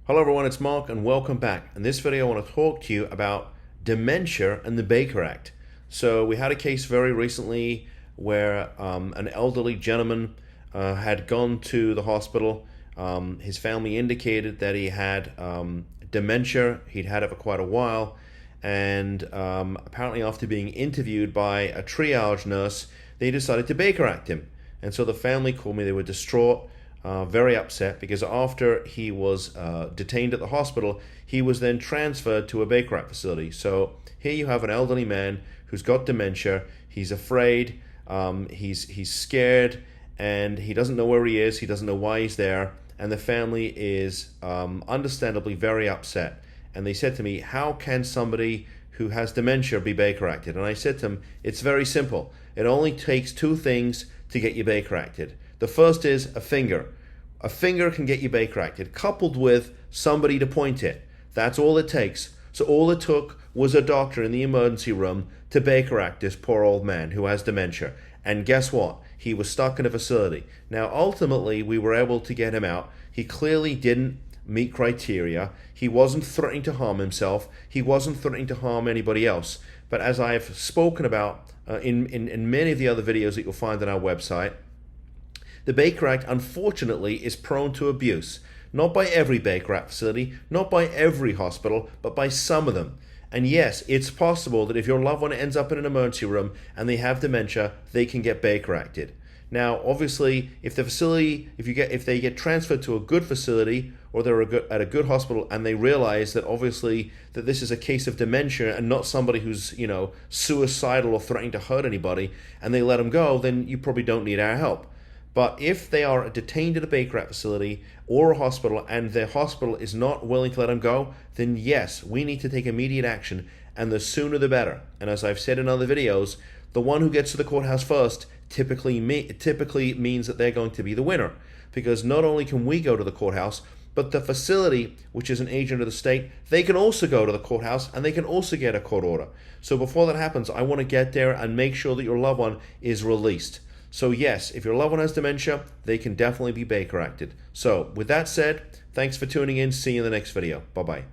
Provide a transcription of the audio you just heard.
Hello everyone, it's Mark and welcome back. In this video I want to talk to you about dementia and the Baker Act. So we had a case very recently where an elderly gentleman had gone to the hospital. His family indicated that he had dementia. He'd had it for quite a while, and apparently after being interviewed by a triage nurse, they decided to Baker Act him. And so the family called me. They were distraught. Very upset because after he was detained at the hospital, he was then transferred to a Baker Act facility. So here you have an elderly man who's got dementia. He's afraid, he's scared, and he doesn't know where he is. He doesn't know why he's there, and the family is understandably very upset. And they said to me, "How can somebody who has dementia be Baker Acted?" And I said to them, "It's very simple. It only takes two things to get you Baker Acted. The first is a finger. A finger can get you Baker Acted, coupled with somebody to point it. That's all it takes. So all it took was a doctor in the emergency room to Baker Act this poor old man who has dementia. And guess what? He was stuck in a facility. Now, ultimately, we were able to get him out. He clearly didn't meet criteria. He wasn't threatening to harm himself. He wasn't threatening to harm anybody else. But as I have spoken about in many of the other videos that you'll find on our website, the Baker Act, unfortunately, is prone to abuse. Not by every Baker Act facility, not by every hospital, but by some of them. And yes, it's possible that if your loved one ends up in an emergency room and they have dementia, they can get Baker Acted. Now, obviously, if they get transferred to a good facility or they're at a good hospital and they realize that obviously that this is a case of dementia and not somebody who's suicidal or threatening to hurt anybody, and they let them go, then you probably don't need our help. But if they are detained at a Baker Act facility or a hospital and their hospital is not willing to let them go, then yes, we need to take immediate action, and the sooner the better. And as I've said in other videos, the one who gets to the courthouse first typically means that they're going to be the winner, because not only can we go to the courthouse, but the facility, which is an agent of the state, they can also go to the courthouse and they can also get a court order. So before that happens, I want to get there and make sure that your loved one is released. So yes, if your loved one has dementia, they can definitely be Baker Acted. So with that said, thanks for tuning in. See you in the next video. Bye-bye.